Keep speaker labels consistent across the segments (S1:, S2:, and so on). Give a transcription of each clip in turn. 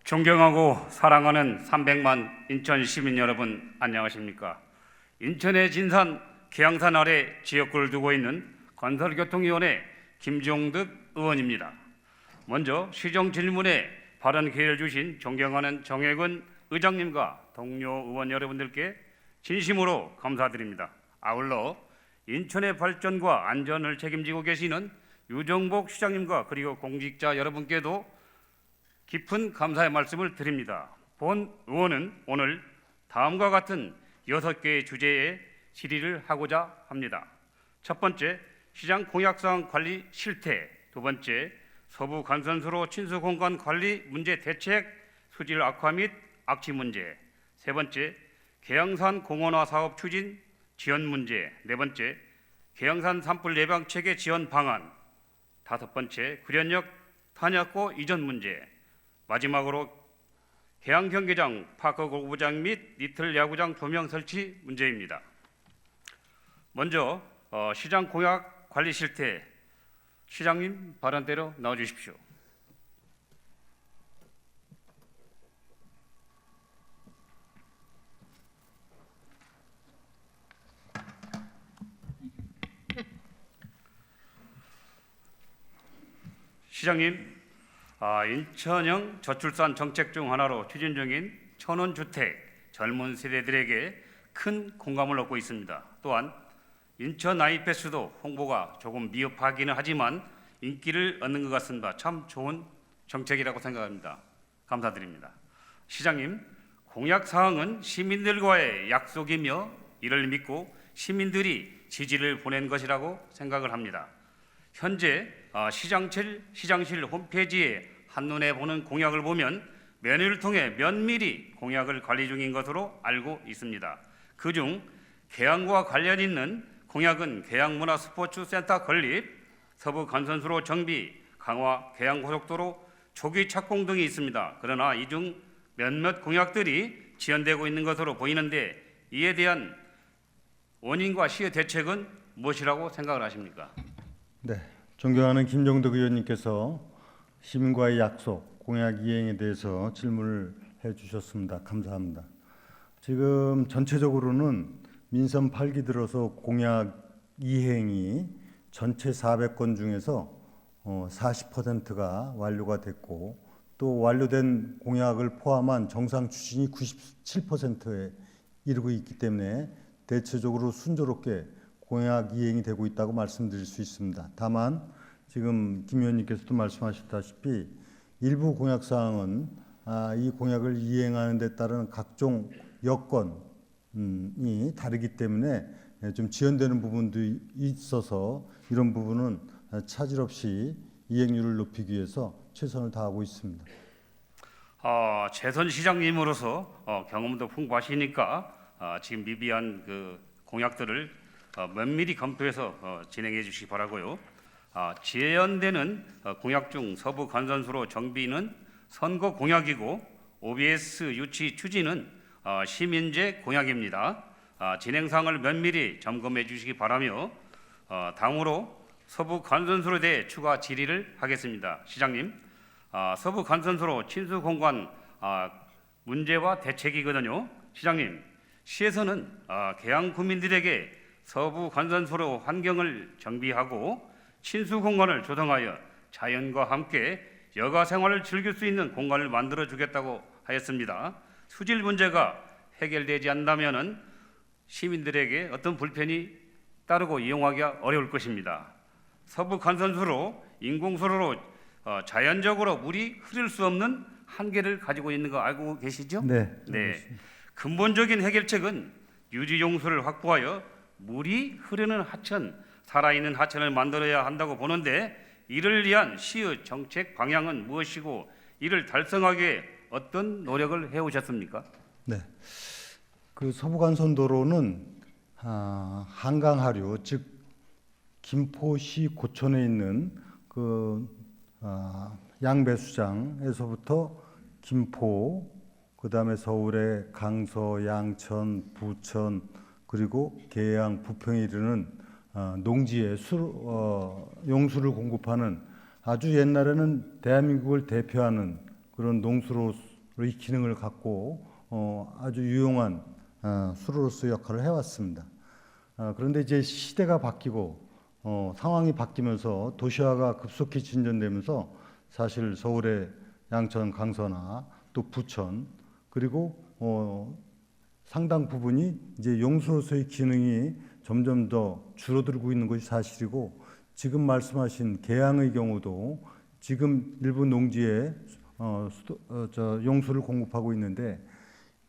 S1: 존경하고 사랑하는 300만 인천 시민 여러분, 안녕하십니까? 인천의 진산 계양산 아래 지역구를 두고 있는 건설교통위원회 김종득 의원입니다. 먼저 시정 질문에 발언 기회를 주신 존경하는 정혜근 의장님과 동료 의원 여러분들께 진심으로 감사드립니다. 아울러 인천의 발전과 안전을 책임지고 계시는 유정복 시장님과 그리고 공직자 여러분께도 깊은 감사의 말씀을 드립니다. 본 의원은 오늘 다음과 같은 6개의 주제에 질의를 하고자 합니다. 첫 번째, 시장 공약사항 관리 실태. 두 번째, 서부 간선소로 친수 공간 관리 문제 대책 수질 악화 및 악취 문제. 세 번째, 계양산 공원화 사업 추진 지원 문제. 네 번째, 계양산 산불 예방 체계 지원 방안. 다섯 번째, 구련역 탄약고 이전 문제. 마지막으로 계양 경기장 파크 골프장 및 리틀 야구장 조명 설치 문제입니다. 먼저 시장 공약 관리 실태, 시장님 발언대로 나와주십시오. 시장님, 인천형 저출산 정책 중 하나로 추진 중인 천원주택 젊은 세대들에게 큰 공감을 얻고 있습니다. 또한 인천 아이패스도 홍보가 조금 미흡하기는 하지만 인기를 얻는 것 같습니다. 참 좋은 정책이라고 생각합니다. 감사드립니다. 시장님, 공약 사항은 시민들과의 약속이며 이를 믿고 시민들이 지지를 보낸 것이라고 생각을 합니다. 현재 시장실 홈페이지에 한눈에 보는 공약을 보면 메뉴를 통해 면밀히 공약을 관리 중인 것으로 알고 있습니다. 그중 계양과 관련 있는 공약은 계양문화스포츠센터 건립, 서부 간선소로 정비, 강화 계양고속도로 조기 착공 등이 있습니다. 그러나 이 중 몇몇 공약들이 지연되고 있는 것으로 보이는데 이에 대한 원인과 시의 대책은 무엇이라고 생각을 하십니까?
S2: 네, 존경하는 김종득 의원님께서 시민과의 약속, 공약 이행에 대해서 질문을 해주셨습니다. 감사합니다. 지금 전체적으로는 민선 8기 들어서 공약 이행이 전체 400건 중에서 40%가 완료가 됐고 또 완료된 공약을 포함한 정상 추진이 97%에 이르고 있기 때문에 대체적으로 순조롭게 공약 이행이 되고 있다고 말씀드릴 수 있습니다. 다만 지금 김 의원님께서도 말씀하셨다시피 일부 공약 사항은 이 공약을 이행하는 데 따른 각종 여건이 다르기 때문에 좀 지연되는 부분도 있어서 이런 부분은 차질 없이 이행률을 높이기 위해서 최선을 다하고 있습니다.
S1: 재선 시장님으로서 경험도 풍부하시니까 지금 미비한 그 공약들을 면밀히 검토해서 진행해 주시기 바라고요. 지연되는 공약 중 서부 간선소로 정비는 선거 공약이고 OBS 유치 추진은 시민제 공약입니다. 진행사항을 면밀히 점검해 주시기 바라며 다음으로 서부 간선소로에 대해 추가 질의를 하겠습니다. 시장님, 서부 간선소로 친수 공간 문제와 대책이거든요. 시장님, 시에서는 계양 구민들에게 서부 간선소로 환경을 정비하고 친수 공간을 조성하여 자연과 함께 여가 생활을 즐길 수 있는 공간을 만들어 주겠다고 하였습니다. 수질 문제가 해결되지 않는다면 시민들에게 어떤 불편이 따르고 이용하기가 어려울 것입니다. 서부 간선소로 인공소로로 자연적으로 물이 흐를 수 없는 한계를 가지고 있는 거 알고 계시죠?
S2: 네.
S1: 근본적인 해결책은 유지 용수를 확보하여 물이 흐르는 하천, 살아있는 하천을 만들어야 한다고 보는데 이를 위한 시의 정책 방향은 무엇이고 이를 달성하기 위해 어떤 노력을 해오셨습니까?
S2: 네, 그 서부간선도로는 한강 하류, 즉 김포시 고천에 있는 그 양배수장에서부터 김포, 그다음에 서울의 강서, 양천, 부천 그리고 계양, 부평에 이르는 농지에 용수를 공급하는 아주 옛날에는 대한민국을 대표하는 그런 농수로 이 기능을 갖고 아주 유용한 수로로서 역할을 해왔습니다. 그런데 이제 시대가 바뀌고 상황이 바뀌면서 도시화가 급속히 진전되면서 사실 서울의 양천, 강서나 또 부천 그리고 상당 부분이 이제 용수로서의 기능이 점점 더 줄어들고 있는 것이 사실이고 지금 말씀하신 계양의 경우도 지금 일부 농지에 용수를 공급하고 있는데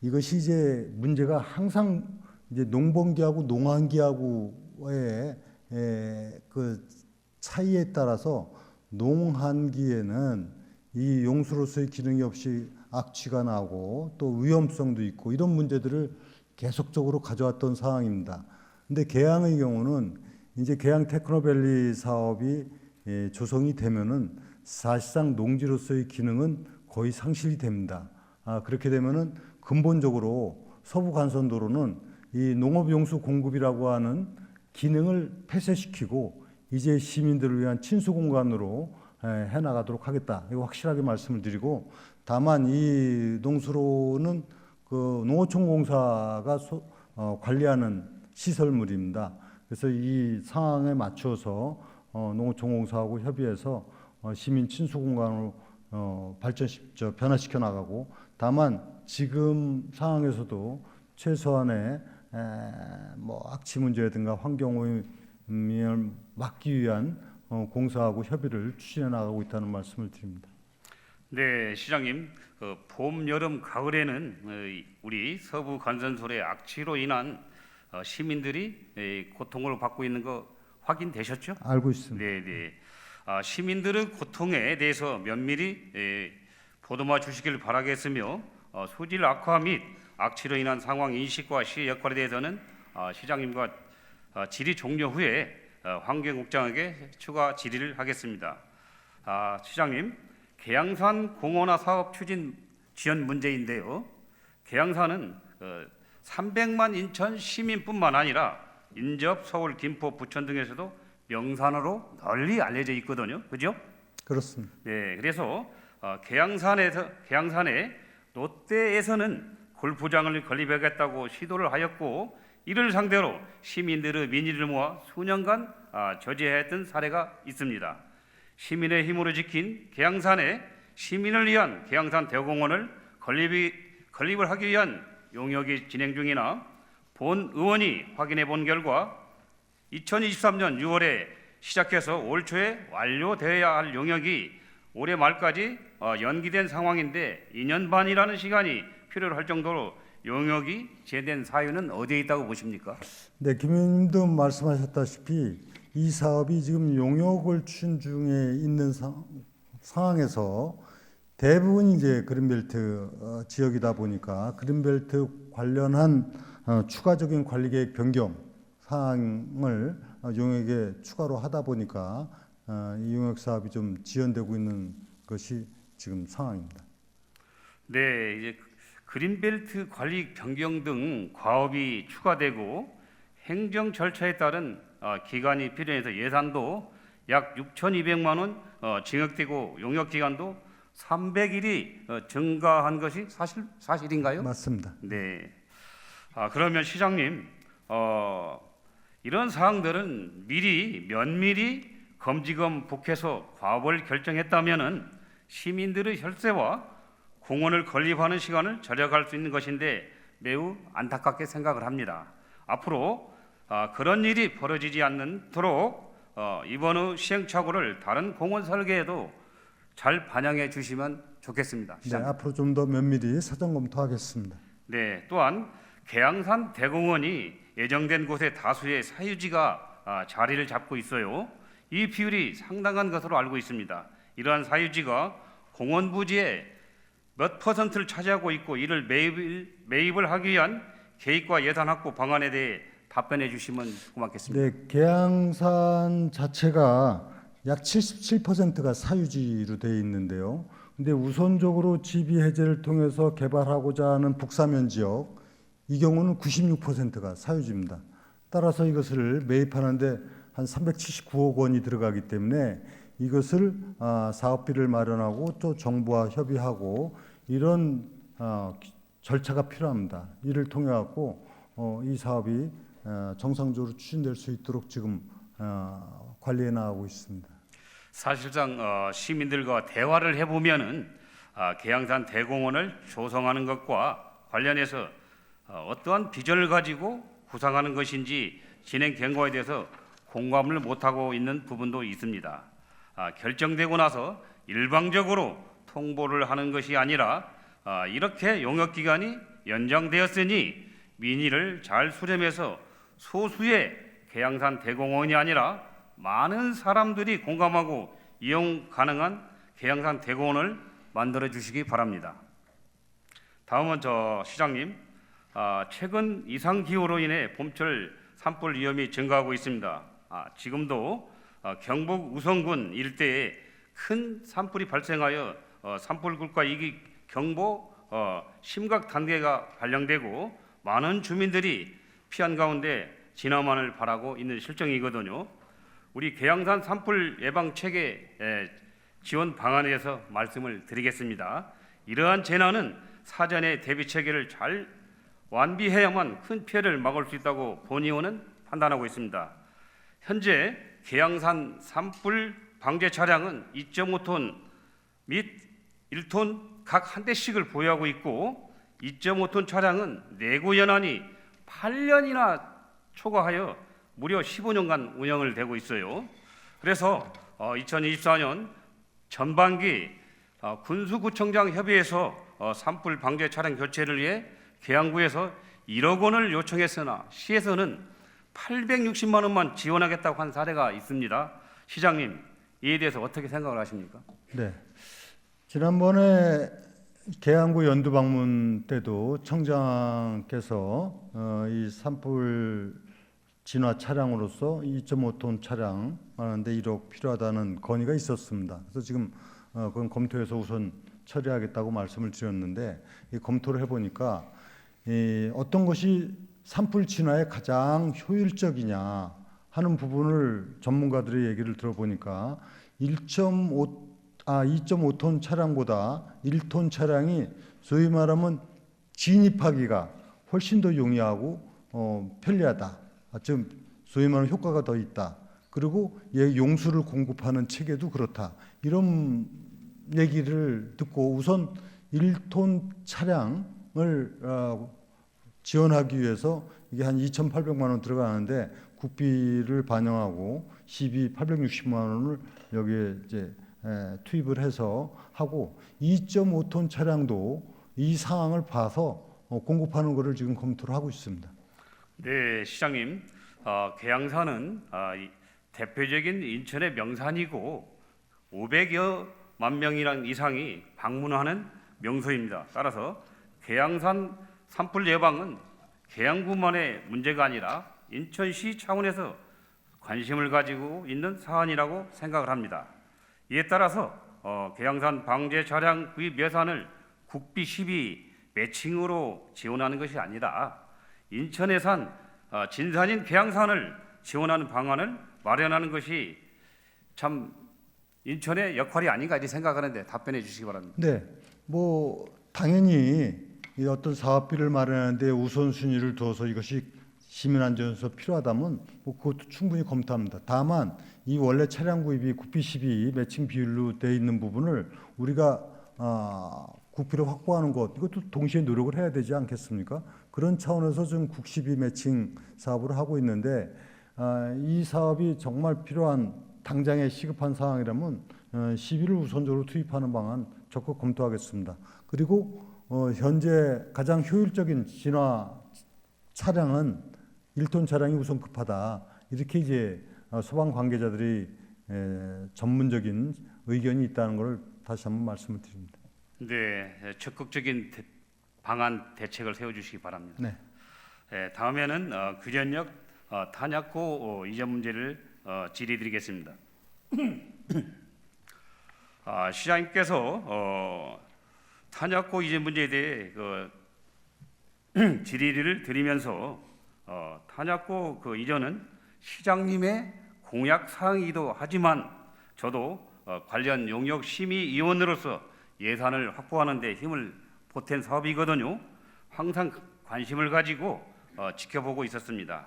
S2: 이것이 이제 문제가 항상 이제 농번기하고 농한기하고의 그 차이에 따라서 농한기에는 이 용수로서의 기능이 없이 악취가 나고 또 위험성도 있고 이런 문제들을 계속적으로 가져왔던 상황입니다. 근데 계양의 경우는 이제 계양 테크노밸리 사업이 조성이 되면은 사실상 농지로서의 기능은 거의 상실이 됩니다. 그렇게 되면은 근본적으로 서부 간선도로는 이 농업용수 공급이라고 하는 기능을 폐쇄시키고 이제 시민들을 위한 친수 공간으로 해나가도록 하겠다. 이거 확실하게 말씀을 드리고 다만 이 농수로는 그 농어촌공사가 관리하는 시설물입니다. 그래서 이 상황에 맞춰서 농어촌공사하고 협의해서 시민 친수 공간으로 변화시켜 나가고 다만 지금 상황에서도 최소한의 악취 문제라든가 환경 오염을 막기 위한 공사하고 협의를 추진해 나가고 있다는 말씀을 드립니다.
S1: 네, 시장님, 봄, 여름, 가을에는 우리 서부 간선솔의 악취로 인한 시민들이 고통을 받고 있는 거 확인되셨죠?
S2: 알고 있습니다.
S1: 네, 네. 시민들의 고통에 대해서 면밀히 보도마 주시길 바라겠으며 소질 악화 및 악취로 인한 상황 인식과 시의 역할에 대해서는 시장님과 질의 종료 후에 환경국장에게 추가 질의를 하겠습니다. 시장님, 계양산 공원화 사업 추진 지연 문제인데요. 계양산은 300만 인천 시민뿐만 아니라 인접, 서울, 김포, 부천 등에서도 명산으로 널리 알려져 있거든요. 그죠?
S2: 그렇습니다.
S1: 네, 그래서 계양산에 롯데에서는 골프장을 건립하겠다고 시도를 하였고 이를 상대로 시민들의 민의를 모아 수년간 저지했던 사례가 있습니다. 시민의 힘으로 지킨 계양산에 시민을 위한 계양산 대공원을 건립을 하기 위한 용역이 진행 중이나 본 의원이 확인해 본 결과 2023년 6월에 시작해서 올 초에 완료되어야 할 용역이 올해 말까지 연기된 상황인데 2년 반이라는 시간이 필요로 할 정도로 용역이 제된 사유는 어디에 있다고 보십니까?
S2: 네, 김 의원님도 말씀하셨다시피 이 사업이 지금 용역을 추진 중에 있는 상황에서 대부분 이제 그린벨트 지역이다 보니까 그린벨트 관련한 추가적인 관리계획 변경 사항을 용역에 추가로 하다 보니까 이 용역 사업이 좀 지연되고 있는 것이 지금 상황입니다.
S1: 네, 이제 그린벨트 관리 변경 등 과업이 추가되고 행정 절차에 따른 기간이 필요해서 예산도 약 6,200만 원 증액되고 용역 기간도 300일이 증가한 것이 사실인가요?
S2: 맞습니다.
S1: 네. 그러면 시장님, 이런 사항들은 미리 면밀히 검지검북해서 과업을 결정했다면은 시민들의 혈세와 공원을 건립하는 시간을 절약할 수 있는 것인데 매우 안타깝게 생각을 합니다. 앞으로 그런 일이 벌어지지 않도록 이번의 시행착오를 다른 공원 설계에도 잘 반영해 주시면 좋겠습니다.
S2: 네, 앞으로 좀 더 면밀히 사전 검토하겠습니다.
S1: 네, 또한 계양산 대공원이 예정된 곳에 다수의 사유지가 자리를 잡고 있어요. 이 비율이 상당한 것으로 알고 있습니다. 이러한 사유지가 공원 부지의 몇 퍼센트를 차지하고 있고 이를 매입을 하기 위한 계획과 예산 확보 방안에 대해 답변해 주시면 고맙겠습니다.
S2: 네, 계양산 자체가 약 77%가 사유지로 되어 있는데요. 근데 우선적으로 지비 해제를 통해서 개발하고자 하는 북사면 지역 이 경우는 96%가 사유지입니다. 따라서 이것을 매입하는데 한 379억 원이 들어가기 때문에 이것을 사업비를 마련하고 또 정부와 협의하고 이런 절차가 필요합니다. 이를 통해 갖고 이 사업이 정상적으로 추진될 수 있도록 지금 관리해 나가고 있습니다.
S1: 사실상 시민들과 대화를 해보면은 계양산 대공원을 조성하는 것과 관련해서 어떠한 비전을 가지고 구상하는 것인지 진행 경과에 대해서 공감을 못하고 있는 부분도 있습니다. 결정되고 나서 일방적으로 통보를 하는 것이 아니라 이렇게 용역 기간이 연장되었으니 민의를 잘 수렴해서 소수의 계양산 대공원이 아니라 많은 사람들이 공감하고 이용 가능한 계양산 대공원을 만들어 주시기 바랍니다. 다음은 시장님, 최근 이상 기후로 인해 봄철 산불 위험이 증가하고 있습니다. 지금도 경북 우성군 일대에 큰 산불이 발생하여 산불국가 2기 경보 심각 단계가 발령되고 많은 주민들이 피한 가운데 진화만을 바라고 있는 실정이거든요. 우리 계양산 산불 예방 체계 지원 방안에 대해서 말씀을 드리겠습니다. 이러한 재난은 사전에 대비 체계를 잘 완비해야만 큰 피해를 막을 수 있다고 본의원은 판단하고 있습니다. 현재 계양산 산불 방제 차량은 2.5톤 및 1톤 각 한 대씩을 보유하고 있고 2.5톤 차량은 내구 연한이 8년이나 초과하여 무려 15년간 운영을 되고 있어요. 그래서 2024년 전반기 군수구청장 협의회에서 산불 방제 차량 교체를 위해 계양구에서 1억 원을 요청했으나 시에서는 860만 원만 지원하겠다고 한 사례가 있습니다. 시장님, 이에 대해서 어떻게 생각을 하십니까?
S2: 네. 지난번에 계양구 연두 방문 때도 청장께서 이 산불 진화 차량으로서 2.5톤 차량 하는데 1억 필요하다는 건의가 있었습니다. 그래서 지금 그건 검토해서 우선 처리하겠다고 말씀을 드렸는데 이 검토를 해보니까 어떤 것이 산불 진화에 가장 효율적이냐 하는 부분을 전문가들의 얘기를 들어보니까 2.5톤 차량보다 1톤 차량이 소위 말하면 진입하기가 훨씬 더 용이하고 편리하다. 좀 소위 말하는 효과가 더 있다. 그리고 용수를 공급하는 체계도 그렇다. 이런 얘기를 듣고 우선 1톤 차량을 지원하기 위해서 이게 한 2,800만 원 들어가는데 국비를 반영하고 시비 860만 원을 여기에 이제 투입을 해서 하고 2.5톤 차량도 이 상황을 봐서 공급하는 것을 지금 검토를 하고 있습니다.
S1: 네, 시장님, 계양산은 대표적인 인천의 명산이고 500여만 명이란 이상이 방문하는 명소입니다. 따라서 계양산 산불 예방은 계양구만의 문제가 아니라 인천시 차원에서 관심을 가지고 있는 사안이라고 생각을 합니다. 이에 따라서 계양산 방제 차량 구입 예산을 국비 12 매칭으로 지원하는 것이 아니라 인천에 산 진산인 계양산을 지원하는 방안을 마련하는 것이 참 인천의 역할이 아닌가 이렇게 생각하는데 답변해 주시기 바랍니다.
S2: 네, 뭐 당연히 이 어떤 사업비를 마련하는데 우선순위를 둬서 이것이 시민안전에서 필요하다면 뭐 그것도 충분히 검토합니다. 다만 이 원래 차량 구입이 국비 12 매칭 비율로 돼 있는 부분을 우리가 국비를 확보하는 것 이것도 동시에 노력을 해야 되지 않겠습니까? 그런 차원에서 지금 국시비 매칭 사업을 하고 있는데 이 사업이 정말 필요한 당장에 시급한 상황이라면 시비를 우선적으로 투입하는 방안 적극 검토하겠습니다. 그리고 현재 가장 효율적인 진화 차량은 1톤 차량이 우선 급하다. 이렇게 이제 소방 관계자들이 전문적인 의견이 있다는 것을 다시 한번 말씀을 드립니다.
S1: 네, 적극적인 방안 대책을 세워주시기 바랍니다.
S2: 네.
S1: 다음에는 규련역 탄약고 이전 문제를 질의드리겠습니다. 시장님께서 탄약고 이전 문제에 대해 질의를 드리면서 탄약고 이전은 시장님의 공약 사항이기도 하지만 저도 관련 용역 심의위원으로서 예산을 확보하는 데 힘을 보탬 사업이거든요. 항상 관심을 가지고 지켜보고 있었습니다.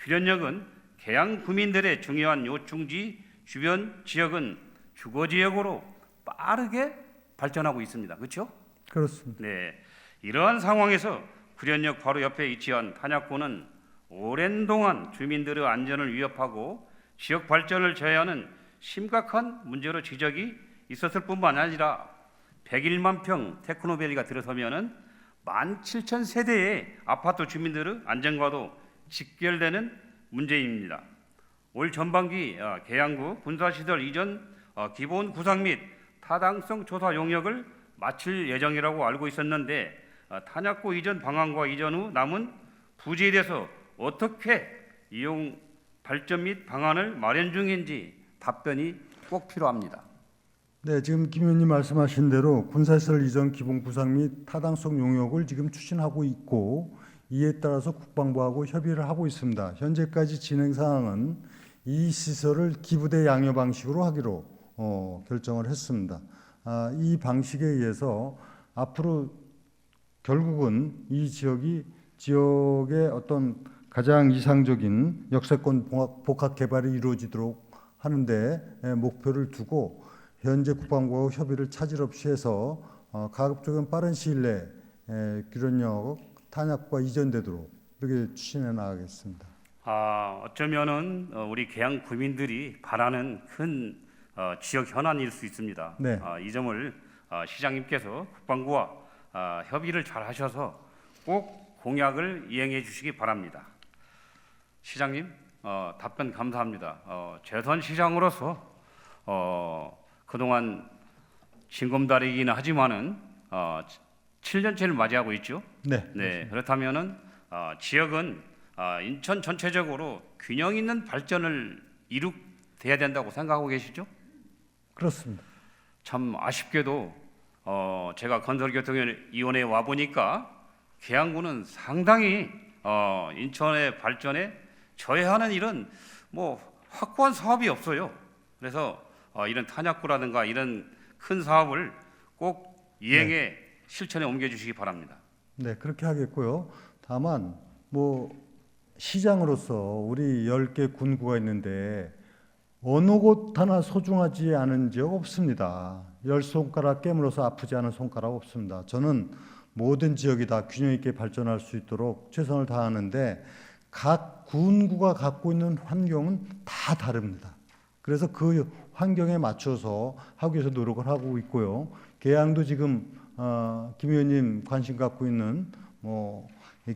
S1: 휘련역은 계양 구민들의 중요한 요충지 주변 지역은 주거 지역으로 빠르게 발전하고 있습니다. 그렇죠?
S2: 그렇습니다.
S1: 네, 이러한 상황에서 구련역 바로 옆에 위치한 탄약고는 오랜 동안 주민들의 안전을 위협하고 지역 발전을 저해하는 심각한 문제로 지적이 있었을 뿐만 아니라 101만 평 테크노밸리가 들어서면은 17,000세대의 아파트 주민들의 안전과도 직결되는 문제입니다. 올 전반기 계양구 군사시설 이전 기본 구상 및 타당성 조사 용역을 마칠 예정이라고 알고 있었는데 탄약고 이전 방안과 이전 후 남은 부지에 대해서 어떻게 이용 발전 및 방안을 마련 중인지 답변이 꼭 필요합니다.
S2: 네, 지금 김 의원님 말씀하신 대로 군사시설 이전 기본 구상 및 타당성 용역을 지금 추진하고 있고 이에 따라서 국방부하고 협의를 하고 있습니다. 현재까지 진행 사항은 이 시설을 기부대 양여 방식으로 하기로 결정을 했습니다. 이 방식에 의해서 앞으로 결국은 이 지역의 어떤 가장 이상적인 역세권 복합 개발이 이루어지도록 하는데 목표를 두고 현재 국방부와 협의를 차질 없이 해서 가급적인 빠른 시일 내에 규련역 탄약과 이전되도록 이렇게 추진해 나가겠습니다.
S1: 어쩌면은 우리 계양 구민들이 바라는 큰 지역 현안일 수 있습니다.
S2: 네.
S1: 이 점을 시장님께서 국방부와 협의를 잘 하셔서 꼭 공약을 이행해 주시기 바랍니다. 시장님 답변 감사합니다. 재선 시장으로서 그동안 징검다리이긴 하지만은 7년째를 맞이하고 있죠.
S2: 네.
S1: 네, 그렇다면은 지역은 인천 전체적으로 균형 있는 발전을 이룩돼야 된다고 생각하고 계시죠?
S2: 그렇습니다.
S1: 참 아쉽게도 제가 건설교통위원회에 와 보니까 계양구는 상당히 인천의 발전에 저해하는 이런 뭐 확고한 사업이 없어요. 그래서 이런 탄약구라든가 이런 큰 사업을 꼭 이행해 실천에 옮겨주시기 바랍니다.
S2: 네, 그렇게 하겠고요. 다만 뭐 시장으로서 우리 10개 군구가 있는데 어느 곳 하나 소중하지 않은 지역 없습니다. 10손가락 깨물어서 아프지 않은 손가락 없습니다. 저는 모든 지역이 다 균형 있게 발전할 수 있도록 최선을 다하는데 각 군구가 갖고 있는 환경은 다 다릅니다. 그래서 그 환경에 맞춰서 하기 위해서 노력을 하고 있고요. 계양도 지금 김 의원님 관심 갖고 있는 뭐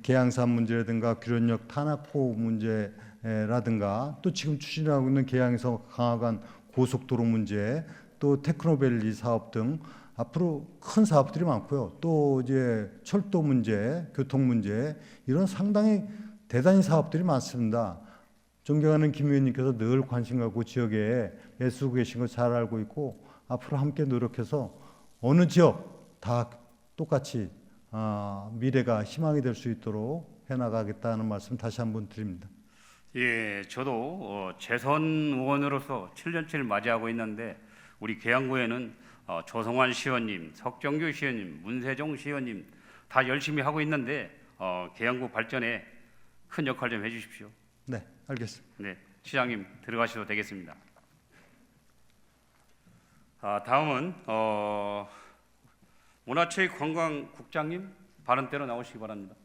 S2: 계양산 문제라든가 규련역 탄압호 문제라든가 또 지금 추진하고 있는 계양에서 강화간 고속도로 문제 또 테크노밸리 사업 등 앞으로 큰 사업들이 많고요. 또 이제 철도 문제, 교통 문제 이런 상당히 대단히 사업들이 많습니다. 존경하는 김 의원님께서 늘 관심 갖고 지역에 애쓰고 계신 거 잘 알고 있고 앞으로 함께 노력해서 어느 지역 다 똑같이 미래가 희망이 될 수 있도록 해나가겠다는 말씀 다시 한번 드립니다.
S1: 예, 저도 재선 의원으로서 7년째를 맞이하고 있는데 우리 계양구에는 조성환 시의원님, 석정규 시의원님, 문세종 시의원님 다 열심히 하고 있는데 계양구 발전에 큰 역할 좀 해주십시오.
S2: 네, 알겠습니다.
S1: 네, 시장님 들어가셔도 되겠습니다. 다음은 문화체육관광국장님 발언대로 나오시기 바랍니다.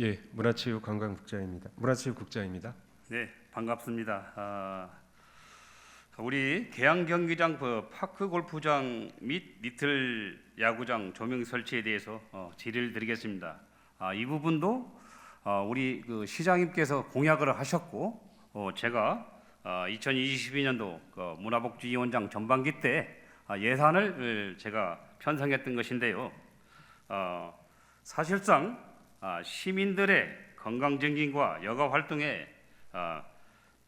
S3: 예, 문화체육국장입니다.
S1: 네, 반갑습니다. 우리 계양 경기장 파크 골프장 및 리틀 야구장 조명 설치에 대해서 질의를 드리겠습니다. 이 부분도 우리 그 시장님께서 공약을 하셨고 제가 2022년도 문화복지위원장 전반기 때 예산을 제가 편성했던 것인데요. 사실상 시민들의 건강 증진과 여가 활동에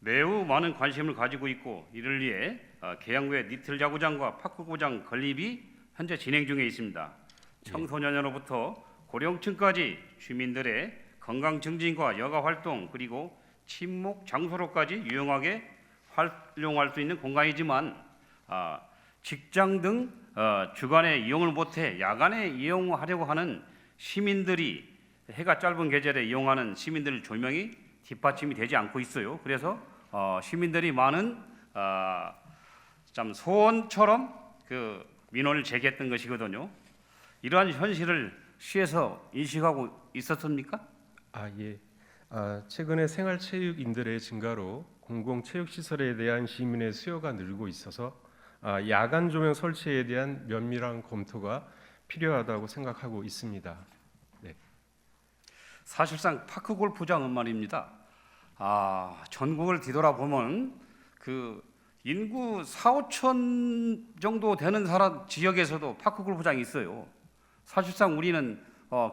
S1: 매우 많은 관심을 가지고 있고 이를 위해 계양구의 니틀 야구장과 파크구장 건립이 현재 진행 중에 있습니다. 청소년으로부터 고령층까지 주민들의 건강 증진과 여가 활동 그리고 친목 장소로까지 유용하게 활용할 수 있는 공간이지만 직장 등 주간에 이용을 못해 야간에 이용하려고 하는 시민들이 해가 짧은 계절에 이용하는 시민들 조명이 뒷받침이 되지 않고 있어요. 그래서 시민들이 많은 참 소원처럼 그 민원을 제기했던 것이거든요. 이러한 현실을 시에서 인식하고 있었습니까?
S3: 예. 최근에 생활체육인들의 증가로 공공체육시설에 대한 시민의 수요가 늘고 있어서 야간 조명 설치에 대한 면밀한 검토가 필요하다고 생각하고 있습니다.
S1: 사실상 파크 골프장은 말입니다. 전국을 뒤돌아보면 그 인구 4, 5천 정도 되는 지역에서도 파크 골프장이 있어요. 사실상 우리는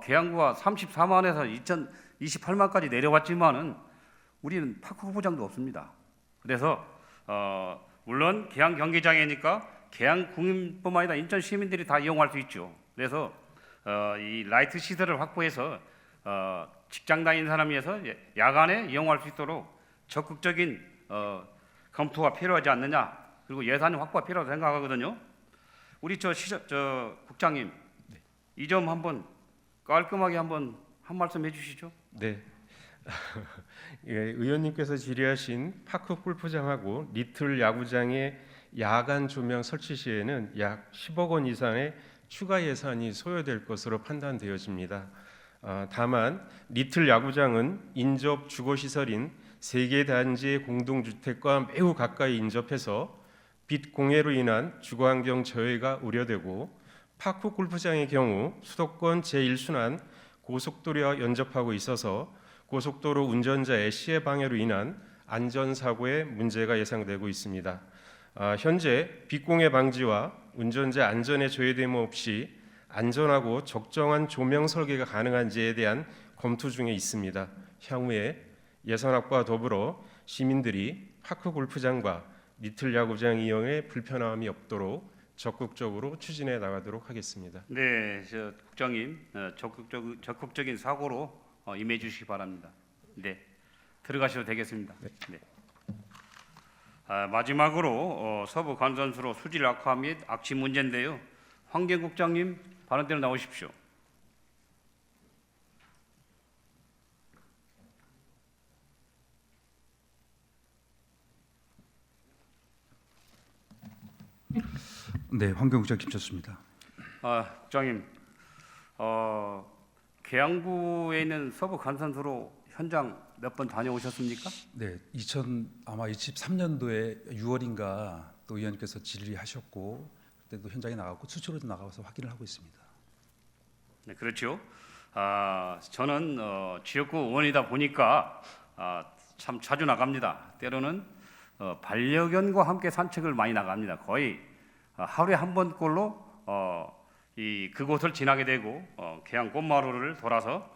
S1: 계양구가 34만에서 2028만까지 내려왔지만은 우리는 파크 골프장도 없습니다. 그래서 물론 계양 경기장이니까 계양 국민뿐만 아니라 인천 시민들이 다 이용할 수 있죠. 그래서 이 라이트 시설을 확보해서 직장 다니는 사람이어서 야간에 이용할 수 있도록 적극적인 검토가 필요하지 않느냐, 그리고 예산 확보가 필요하다고 생각하거든요. 우리 저 국장님, 이 점 한번 깔끔하게 한번 한 말씀 해주시죠.
S3: 네. 예, 의원님께서 질의하신 파크 골프장하고 리틀 야구장의 야간 조명 설치 시에는 약 10억 원 이상의 추가 예산이 소요될 것으로 판단되어집니다. 다만 리틀 야구장은 인접 주거시설인 3개 단지의 공동주택과 매우 가까이 인접해서 빛 공해로 인한 주거환경 저해가 우려되고 파크 골프장의 경우 수도권 제1순환 고속도로와 연접하고 있어서 고속도로 운전자의 시해 방해로 인한 안전사고의 문제가 예상되고 있습니다. 현재 빛공해 방지와 운전자 안전에 조회됨 없이 안전하고 적정한 조명 설계가 가능한지에 대한 검토 중에 있습니다. 향후에 예산 확보와 더불어 시민들이 파크 골프장과 리틀 야구장 이용에 불편함이 없도록 적극적으로 추진해 나가도록 하겠습니다.
S1: 네, 국장님 적극적인 사고로 임해 주시기 바랍니다. 네, 들어가셔도 되겠습니다. 네. 마지막으로 서부 관선수로 수질 악화 및 악취 문제인데요. 환경국장님 발언대로 나오십시오.
S4: 네, 환경국장 김철수입니다.
S1: 국장님, 계양구에 있는 서부 관선소로 현장 몇 번 다녀오셨습니까?
S4: 네, 아마 23년도에 6월인가 또 의원님께서 질의하셨고 그때도 현장에 나가고 수초로도 나가서 확인을 하고 있습니다.
S1: 네, 그렇죠. 저는 지역구 의원이다 보니까 참 자주 나갑니다. 때로는 반려견과 함께 산책을 많이 나갑니다. 거의 하루에 한 번꼴로 그곳을 지나게 되고 계양 꽃마루를 돌아서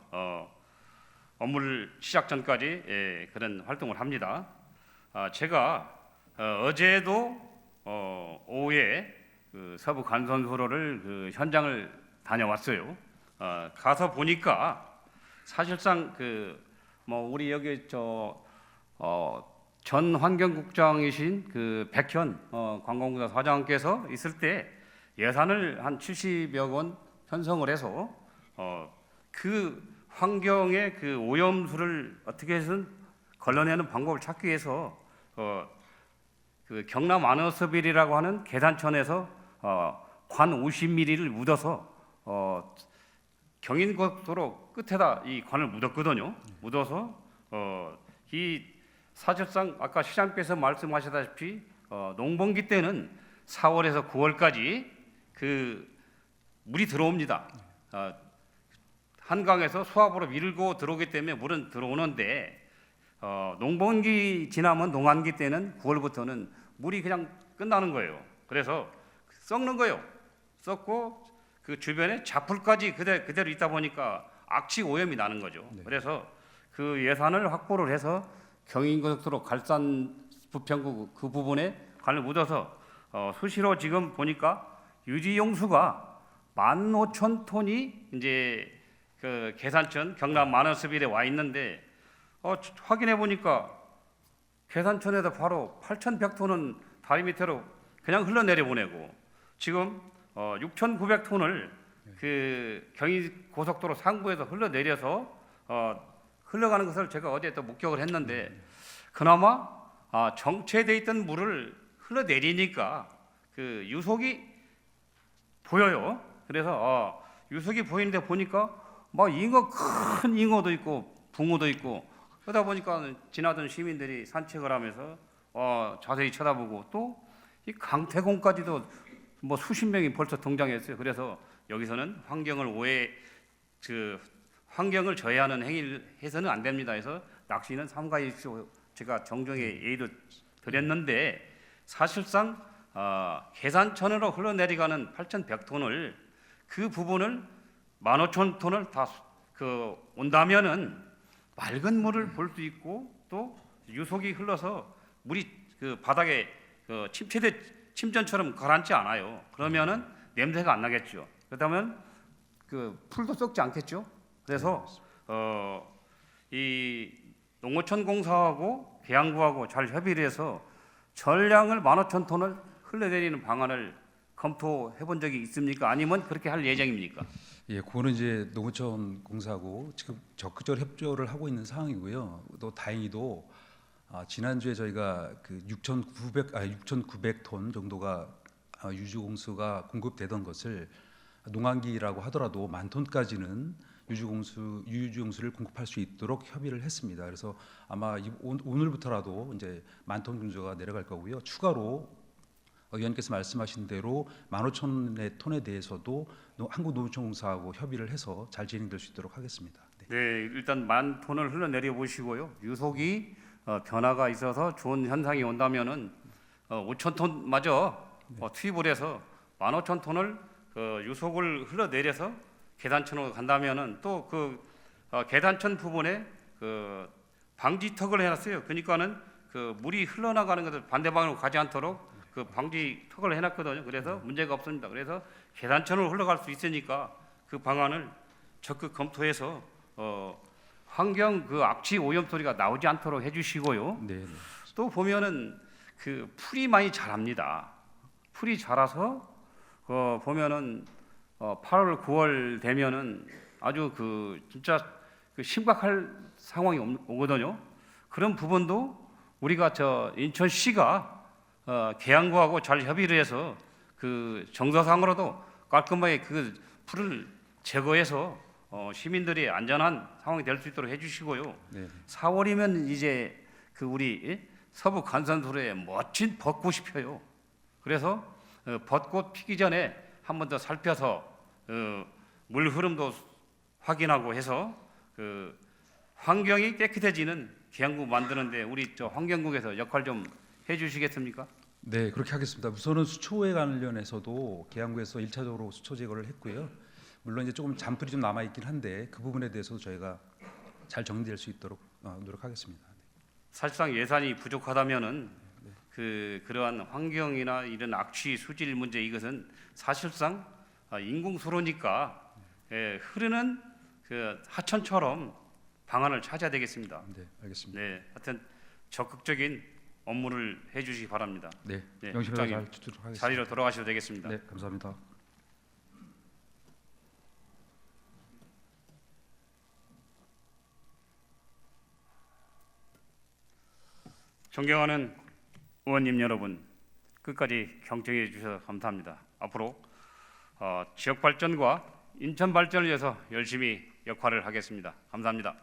S1: 업무 시작 전까지 그런 활동을 합니다. 제가 어제도 오후에 그 서부 간선소로를 그 현장을 다녀왔어요. 가서 보니까 사실상 우리 여기 전 환경국장이신 그 백현 관광공사 사장께서 있을 때 예산을 한 70여 원 편성을 해서 그 환경의 그 오염수를 어떻게 해서든 걸러내는 방법을 찾기 위해서 그 경남 아너스빌이라고 하는 계산천에서 관 50mm를 묻어서 경인고속도로 끝에다 이 관을 묻었거든요. 묻어서 이 사실상 아까 시장께서 말씀하셨다시피 농번기 때는 4월에서 9월까지 그 물이 들어옵니다. 한강에서 수압으로 밀고 들어오기 때문에 물은 들어오는데 농번기 지나면 농한기 때는 9월부터는 물이 그냥 끝나는 거예요. 그래서 썩는 거예요. 썩고 그 주변에 자풀까지 그대로 있다 보니까 악취 오염이 나는 거죠.
S4: 네.
S1: 그래서 그 예산을 확보를 해서 경인고속도로 갈산 부평구 그 부분에 관을 묻어서 수시로 지금 보니까 유지용수가 15,000톤이 이제 그 계산천 경남 만원스빌에 와 있는데 확인해 보니까 계산천에다 바로 8,100톤은 다리 밑으로 그냥 흘러내려 보내고 지금 6,900톤을 그 경인 고속도로 상부에서 흘러내려서 흘러가는 것을 제가 어제 또 목격을 했는데 그나마 정체돼 있던 물을 흘러내리니까 그 유속이 보여요. 그래서 유속이 보이는데 보니까 막 큰 잉어도 있고 붕어도 있고 그러다 보니까 지나던 시민들이 산책을 하면서 자세히 쳐다보고 또 이 강태공까지도 뭐 수십 명이 벌써 등장했어요. 그래서 여기서는 환경을 저해하는 행위를 해서는 안 됩니다. 해서 낚시는 삼가일조 제가 정정의 예의도 드렸는데 사실상 계산천으로 흘러내려가는 8,100톤을 그 부분을 15,000톤을 다 온다면은 맑은 물을 볼 수 있고 또 유속이 흘러서 물이 그 바닥에 침전처럼 가라앉지 않아요. 그러면은 냄새가 안 나겠죠. 그렇다면 그 풀도 썩지 않겠죠. 그래서 이 농어촌 공사하고 계양구하고 잘 협의를 해서 전량을 15,000톤을 흘러내리는 방안을 검토해 본 적이 있습니까? 아니면 그렇게 할 예정입니까?
S4: 예, 그거는 이제 농어촌 공사하고 지금 적극적으로 협조를 하고 있는 상황이고요. 또 다행히도 지난주에 저희가 그 6,900톤 정도가 유지공수가 공급되던 것을 농한기라고 하더라도 10,000톤까지는 유지공수를 공급할 수 있도록 협의를 했습니다. 그래서 아마 오늘부터라도 이제 10,000톤 정도가 내려갈 거고요. 추가로 의원께서 말씀하신 대로 15,000톤에 대해서도 한국농어촌공사하고 협의를 해서 잘 진행될 수 있도록 하겠습니다.
S1: 네, 일단 10,000톤을 흘러내려 보시고요. 유속이 변화가 있어서 좋은 현상이 온다면은 5,000톤마저 투입을 해서 15,000톤을 유속을 흘러내려서 계단천으로 간다면은 또 그 계단천 부분에 그 방지턱을 해놨어요. 그러니까는 그 물이 흘러나가는 것을 반대 방향으로 가지 않도록 그 방지턱을 해놨거든요. 그래서 문제가 없습니다. 그래서 계단천으로 흘러갈 수 있으니까 그 방안을 적극 검토해서 환경 그 악취 오염 소리가 나오지 않도록 해주시고요.
S4: 네.
S1: 또 보면은 그 풀이 많이 자랍니다. 풀이 자라서 보면은 8월, 9월 되면은 아주 그 진짜 그 심각할 상황이 오거든요. 그런 부분도 우리가 인천시가 계양구하고 잘 협의를 해서 그 정서상으로도 깔끔하게 그 풀을 제거해서 시민들이 안전한 상황이 될 수 있도록 해주시고요.
S4: 네.
S1: 4월이면 이제 그 우리 서부 간선도로에 멋진 벚꽃이 펴요. 그래서 벚꽃 피기 전에 한 번 더 살펴서 물 흐름도 확인하고 해서 그 환경이 깨끗해지는 계양구 만드는데 우리 환경국에서 역할 좀 해주시겠습니까?
S4: 네, 그렇게 하겠습니다. 우선은 수초에 관련해서도 계양구에서 1차적으로 수초 제거를 했고요. 물론 이제 조금 잔풀이 좀 남아 있긴 한데 그 부분에 대해서도 저희가 잘 정리될 수 있도록 노력하겠습니다.
S1: 사실상 예산이 부족하다면은 그러한 환경이나 이런 악취 수질 문제 이것은 사실상 인공수로니까 흐르는 그 하천처럼 방안을 찾아야 되겠습니다.
S4: 네, 알겠습니다.
S1: 네, 하여튼 적극적인 업무를 해주시기 바랍니다.
S4: 네,
S1: 네,
S4: 명심해서
S1: 국장님,
S4: 잘 주도록 하겠습니다.
S1: 자리로 돌아가셔도 되겠습니다.
S4: 네, 감사합니다.
S1: 존경하는 의원님 여러분, 끝까지 경청해 주셔서 감사합니다. 앞으로 지역 발전과 인천 발전을 위해서 열심히 역할을 하겠습니다. 감사합니다.